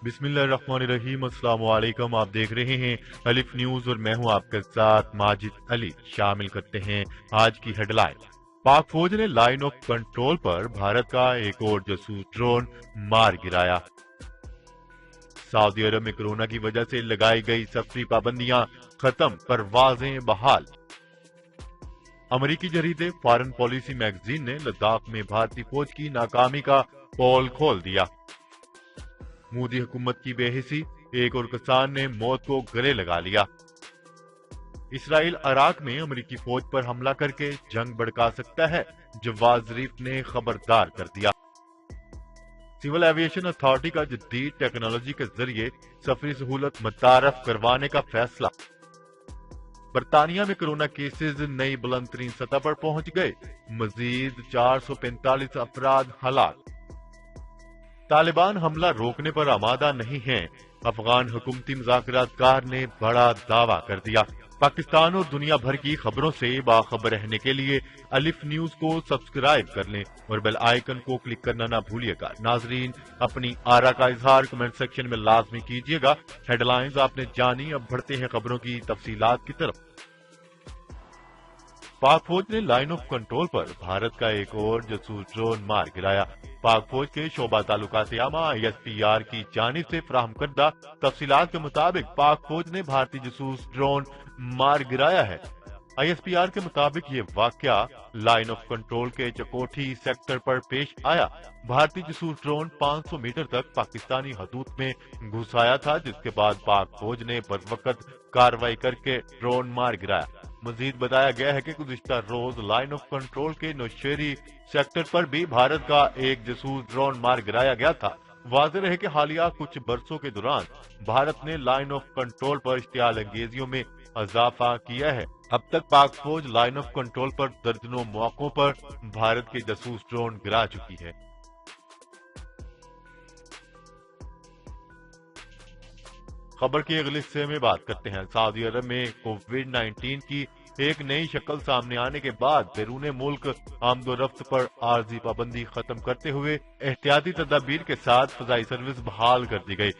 बिस्मिल्लाहिर्रहमानिर्रहीम। अस्सलाम वालेकुम। आप देख रहे हैं अलिफ न्यूज और मैं हूं आपके साथ माजिद अली। शामिल करते हैं आज की हेडलाइन। पाक फौज ने लाइन ऑफ कंट्रोल पर भारत का एक और जासूस ड्रोन मार गिराया। सऊदी अरब में कोरोना की वजह से लगाई गई सफरी पाबंदियां खत्म, परवाजें बहाल। अमरीकी जरीदे फॉरेन पॉलिसी मैगजीन ने लद्दाख में भारतीय फौज की नाकामी का पोल खोल दिया। मोदी हुकूमत की बेहिसी, एक और किसान ने मौत को गले लगा लिया। इसराइल इराक में अमरीकी फौज पर हमला करके जंग भड़का सकता है, जवाद जरीफ ने खबरदार कर दिया। सिविल एविएशन अथॉरिटी का जदीद टेक्नोलॉजी के जरिए सफरी सहूलत मुतारफ करवाने का फैसला। बरतानिया में कोरोना केसेज नई बुलंद तरीन सतह पर पहुंच गए, मजीद 445 अफराद हलाक। तालिबान हमला रोकने पर आमादा नहीं है, अफगान हुकूमती मुज़ाकरातकार ने बड़ा दावा कर दिया। पाकिस्तान और दुनिया भर की खबरों से बाखबर रहने के लिए अलिफ न्यूज को सब्सक्राइब कर लें और बेल आइकन को क्लिक करना ना भूलिएगा। नाजरीन, अपनी आरा का इजहार कमेंट सेक्शन में लाजमी कीजिएगा। हेडलाइंस आपने जानी, अब बढ़ते हैं खबरों की तफसीलात की तरफ। पाक फौज ने लाइन ऑफ कंट्रोल पर भारत का एक और जासूस ड्रोन मार गिराया। पाक फौज के शोबा तालुकात-ए-आमा ISPR की जानिब से फराहम करदा तफसीलात के मुताबिक पाक फौज ने भारतीय जासूस ड्रोन मार गिराया है। ISPR के मुताबिक ये वाकया लाइन ऑफ कंट्रोल के चकोठी सेक्टर पर पेश आया। भारतीय जासूस ड्रोन 500 मीटर तक पाकिस्तानी हदूद में घुस आया था, जिसके बाद पाक फौज ने बरवकत कार्रवाई करके ड्रोन मार गिराया। मजीद बताया गया है कि गुज़िश्ता रोज लाइन ऑफ कंट्रोल के नौशेरी सेक्टर पर भी भारत का एक जासूस ड्रोन मार गिराया गया था। वाज़ेह है कि हालिया कुछ बरसों के दौरान भारत ने लाइन ऑफ कंट्रोल पर इश्तियाल अंगेजियों में इजाफा किया है। अब तक पाक फौज लाइन ऑफ कंट्रोल पर दर्जनों मौकों पर भारत के जासूस ड्रोन गिरा चुकी है। खबर के अगले हिस्से में बात करते हैं। सऊदी अरब में कोविड-19 की एक नई शक्ल सामने आने के बाद बैरून मुल्क आमदोरफ्त पर आर्जी पाबंदी खत्म करते हुए एहतियाती तदाबीर के साथ फजाई सर्विस बहाल कर दी गई।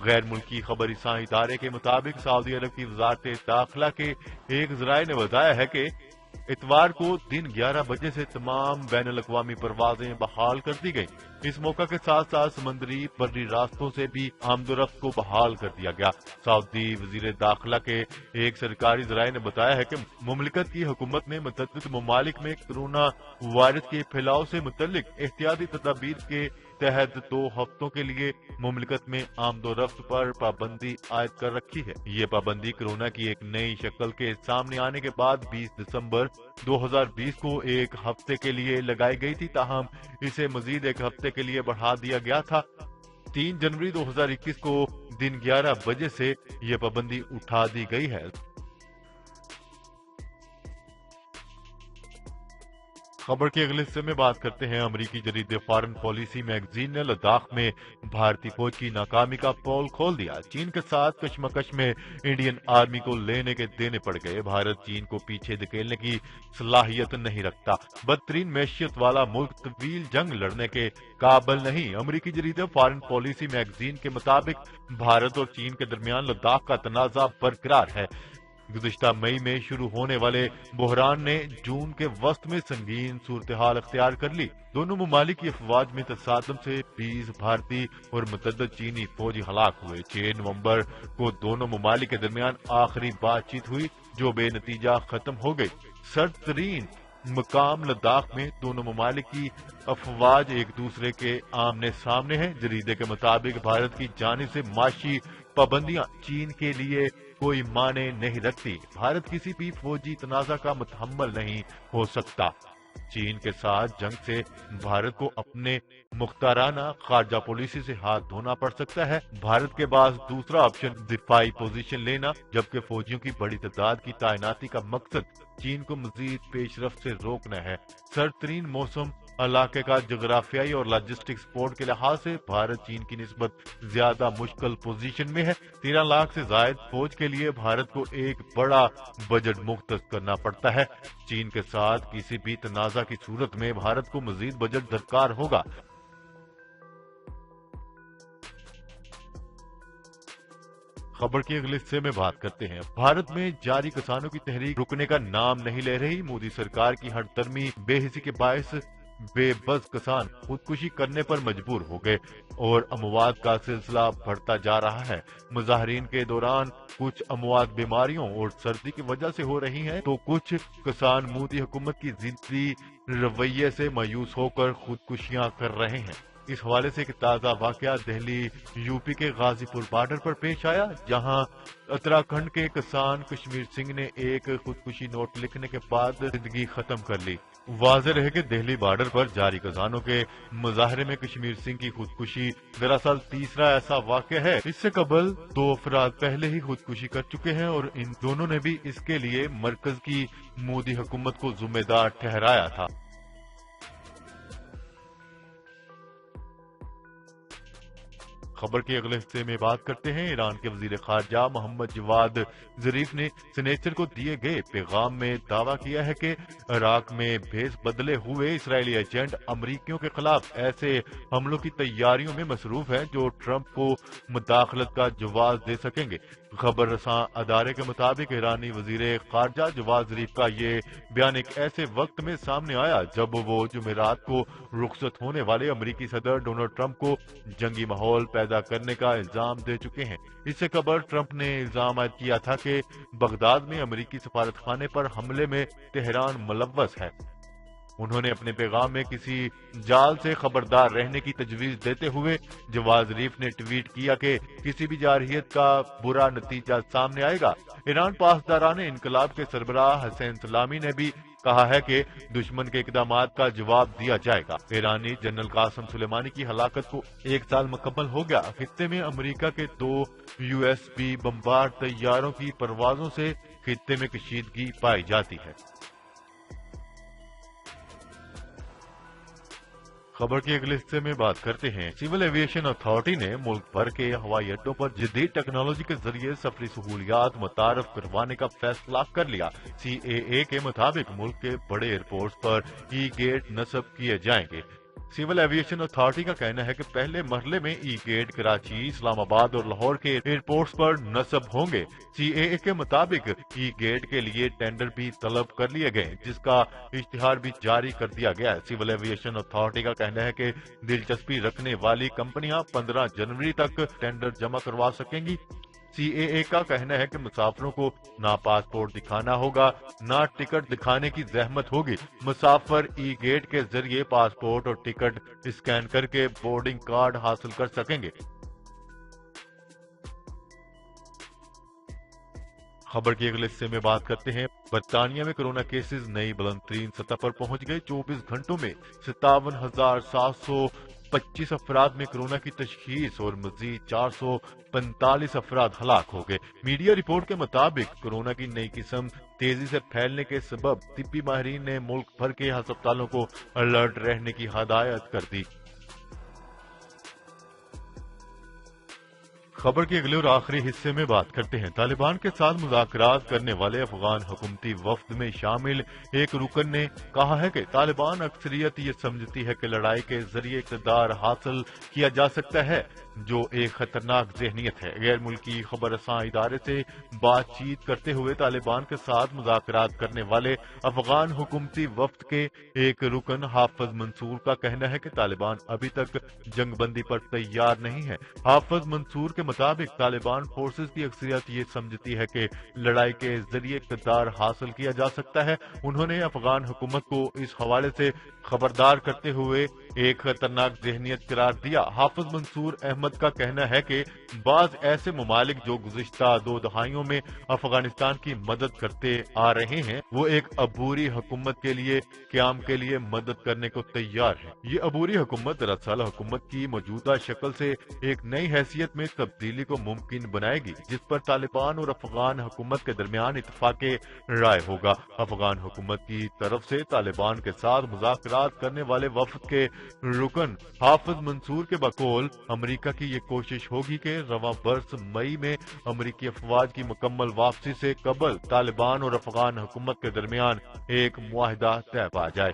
गैर मुल्की खबरी इदारे के मुताबिक सऊदी अरब की वजारत दाखिला के एक जराये ने बताया है कि इतवार को दिन 11 बजे से तमाम बैनुल अक़वामी परवाजें बहाल कर दी गई। इस मौका के साथ साथ समंदरी बर्री रास्तों से भी आमदोरफ्त को बहाल कर दिया गया। सऊदी वजीर दाखिला के एक सरकारी जराये ने बताया है कि मुमलिकत की हुकूमत ने मुतअद्दिद ममालिक में कोरोना वायरस के फैलाव से मुतल्लिक एहतियाती तदाबीर के तहत 2 हफ्तों के लिए मुमलिकत में आमदोरफ्त पर पाबंदी आयद कर रखी है। ये पाबंदी कोरोना की एक नई शक्ल के सामने आने के बाद 20 दिसंबर 2020 को एक हफ्ते के लिए लगाई गई थी, ताहम इसे मजीद एक हफ्ते के लिए बढ़ा दिया गया था। 3 जनवरी 2021 को दिन 11 बजे से ये पाबंदी उठा दी गई है। खबर के अगले हिस्से में बात करते हैं। अमरीकी जरीदे फॉरेन पॉलिसी मैगजीन ने लद्दाख में भारतीय फौज की नाकामी का पोल खोल दिया। चीन के साथ कशमकश में इंडियन आर्मी को लेने के देने पड़ गए। भारत चीन को पीछे धकेलने की सलाहियत नहीं रखता। बदतरीन मैशियत वाला मुल्क तवील जंग लड़ने के काबिल नहीं। अमरीकी जरीदे फॉरेन पॉलिसी मैगजीन के मुताबिक भारत और चीन के दरमियान लद्दाख का तनाजा बरकरार है। गुज़िश्ता मई में शुरू होने वाले बहरान ने जून के वस्त में संगीन सूरत हाल अख्तियार कर ली। दोनों ममालिक की अफवाज में तसादम से 20 भारतीय और मुतअद्दिद चीनी फौजी हलाक हुए। 6 नवंबर को दोनों ममालिक के दरमियान आखिरी बातचीत हुई, जो बेनतीजा खत्म हो गई। सर्द तरीन मकाम लद्दाख में दोनों ममालिक की अफवाज एक दूसरे के आमने सामने है। जरीदे के मुताबिक भारत की जानिब से माशी पाबंदियां चीन के लिए कोई माने नहीं रखती। भारत किसी भी फौजी तनाजा का मुतहम्मल नहीं हो सकता। चीन के साथ जंग से भारत को अपने मुख्ताराना खारजा पॉलिसी से हाथ धोना पड़ सकता है। भारत के पास दूसरा ऑप्शन दिफाई पोजीशन लेना, जबकि फौजियों की बड़ी तादाद की तैनाती का मकसद चीन को मजीद पेशरफ्त से रोकना है। सर्दतरीन मौसम इलाके का जोग्राफियाई और लॉजिस्टिक सपोर्ट के लिहाज से भारत चीन की निस्बत ज्यादा मुश्किल पोजीशन में है। 13 लाख से जायद फौज के लिए भारत को एक बड़ा बजट मुख्तस करना पड़ता है। चीन के साथ किसी भी तनाजा की सूरत में भारत को मजीद बजट दरकार होगा। खबर के अगले हिस्से में बात करते हैं। भारत में जारी किसानों की तहरीक रुकने का नाम नहीं ले रही। मोदी सरकार की हठधर्मी बेहिसी के बायस बेबस किसान खुदकुशी करने पर मजबूर हो गए और अमवात का सिलसिला बढ़ता जा रहा है। मुजाहरीन के दौरान कुछ अमवात बीमारियों और सर्दी की वजह से हो रही हैं, तो कुछ किसान मोदी हुकूमत की जिद्दी रवैये से मायूस होकर खुदकुशियां कर रहे हैं। इस हवाले से एक ताज़ा वाकया दिल्ली यूपी के गाजीपुर बॉर्डर पर पेश आया, जहां उत्तराखंड के किसान कश्मीर सिंह ने एक खुदकुशी नोट लिखने के बाद जिंदगी खत्म कर ली। वाज़ेह रहे कि दिल्ली बॉर्डर पर जारी किसानों के मुजाहरे में कश्मीर सिंह की खुदकुशी दरअसल तीसरा ऐसा वाकया है। इससे कबल 2 अफराद पहले ही खुदकुशी कर चुके हैं और इन दोनों ने भी इसके लिए मरकज की मोदी हुकूमत को जिम्मेदार ठहराया था। खबर के अगले हिस्से में बात करते हैं। ईरान के वजीर खारजा मोहम्मद जवाद जरीफ ने सिनेचर को दिए गए पैगाम में दावा किया है कि इराक में भेस बदले हुए इसराइली एजेंट अमरीकियों के खिलाफ ऐसे हमलों की तैयारियों में मसरूफ हैं जो ट्रंप को मुदाखलत का जवाब दे सकेंगे। खबर रसां अदारे के मुताबिक ईरानी वजीर खारजा जवाद जरीफ का ये बयान एक ऐसे वक्त में सामने आया जब वो जुमेरात को रुखसत होने वाले अमरीकी सदर डोनाल्ड ट्रंप को जंगी माहौल पैदा करने का इल्जाम दे चुके हैं। इससे कबल ट्रंप ने इल्जाम आयद किया था कि बगदाद में अमरीकी सफारतखाने पर हमले में तेहरान मुलव्वस है। उन्होंने अपने पैगाम में किसी जाल से खबरदार रहने की तजवीज देते हुए जवाद जरीफ ने ट्वीट किया कि किसी भी जारहियत का बुरा नतीजा सामने आएगा। ईरान पासदारान इनकलाब के सरबराह हसैन सलामी ने भी कहा है कि दुश्मन के इकदामात का जवाब दिया जाएगा। ईरानी जनरल कासिम सुलेमानी की हलाकत को 1 साल मुकम्मल हो गया। खित्ते में अमेरिका के 2 USP बमबार तैयारों की परवाजों से खित्ते में कशीदगी पाई जाती है। खबर के अगले हिस्से में बात करते हैं। सिविल एविएशन अथॉरिटी ने मुल्क भर के हवाई अड्डों पर जदीद टेक्नोलॉजी के जरिए सफरी सहूलियात मुतारफ करवाने का फैसला कर लिया। CAA के मुताबिक मुल्क के बड़े एयरपोर्ट्स पर ई-गेट नस्ब किए जाएंगे। सिविल एविएशन अथॉरिटी का कहना है कि पहले मरहले में ई-गेट कराची, इस्लामाबाद और लाहौर के एयरपोर्ट्स पर नस्ब होंगे। CAA के मुताबिक ई-गेट के लिए टेंडर भी तलब कर लिए गए, जिसका इश्तिहार भी जारी कर दिया गया है। सिविल एविएशन अथॉरिटी का कहना है कि दिलचस्पी रखने वाली कंपनियां 15 जनवरी तक टेंडर जमा करवा सकेंगी। CAA का कहना है कि मुसाफिरों को ना पासपोर्ट दिखाना होगा, ना टिकट दिखाने की जहमत होगी। मुसाफिर ई-गेट के जरिए पासपोर्ट और टिकट स्कैन करके बोर्डिंग कार्ड हासिल कर सकेंगे। खबर के अगले हिस्से में बात करते हैं। बरतानिया में कोरोना केसेस नई बुलंदतरीन सतह पर पहुंच गए। 24 घंटों में 57,725 अफराद में कोरोना की तशखीस और मजीद 445 अफराद हलाक हो गए। मीडिया रिपोर्ट के मुताबिक कोरोना की नई किस्म तेजी से फैलने के सबब तिब्बी माहिरीन ने मुल्क भर के अस्पतालों को अलर्ट रहने की हदायत कर दी। खबर के अगले और आखिरी हिस्से में बात करते हैं। तालिबान के साथ मुज़ाकरात करने वाले अफगान हुकूमती वफ्द में शामिल एक रुकन ने कहा है कि तालिबान अक्सरियत ये समझती है कि लड़ाई के जरिए इक़्तिदार हासिल किया जा सकता है, जो एक खतरनाक ज़हनियत है। गैर मुल्की खबर रसां इदारे से बातचीत करते हुए तालिबान के साथ मुज़ाकरात करने वाले अफगान हुकूमती वफ्द के एक रुकन हाफिज मंसूर का कहना है कि तालिबान अभी तक जंगबंदी पर तैयार नहीं है। हाफिज मंसूर के मुताबिक तालिबान फोर्सेस की अक्सरियत ये समझती है कि लड़ाई के जरिए इक़्तिदार हासिल किया जा सकता है। उन्होंने अफगान हुकूमत को इस हवाले से खबरदार करते हुए एक खतरनाक ज़हनियत करार दिया। हाफिज मंसूर अहमद का कहना है कि बाज ऐसे ममालिक जो गुज़िश्ता 2 दहाइयों में अफगानिस्तान की मदद करते आ रहे हैं, वो एक अबूरी हुकूमत के लिए क़याम के लिए मदद करने को तैयार है। ये अबूरी हुकूमत दरअसल हुकूमत की मौजूदा शक्ल से एक नई हैसियत में तब्दीली को मुमकिन बनाएगी, जिस पर तालिबान और अफगान हुकूमत के दरमियान इत्तफाक राय होगा। अफगान हुकूमत की तरफ से तालिबान के साथ मुज़ाकरात करने वाले वफ्द के रुकन हाफिज मंसूर के बकौल अमेरिका की ये कोशिश होगी कि रवां बरस मई में अमेरिकी अफवाज की मुकम्मल वापसी से कबल तालिबान और अफगान हुकूमत के दरमियान एक मुआहिदा तय पा जाए।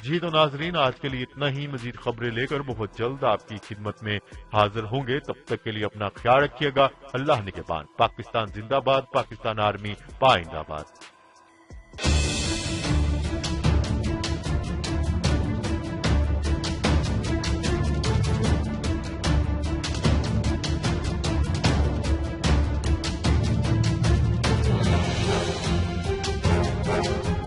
جی تو ناظرین، آج کے لیے اتنا ہی۔ مزید خبریں لے کر بہت جلد آپ کی خدمت میں حاضر ہوں گے۔ تب تک کے لیے اپنا خیال رکھیے گا۔ اللہ نگہبان۔ پاکستان زندہ باد، پاکستان آرمی پائندہ باد۔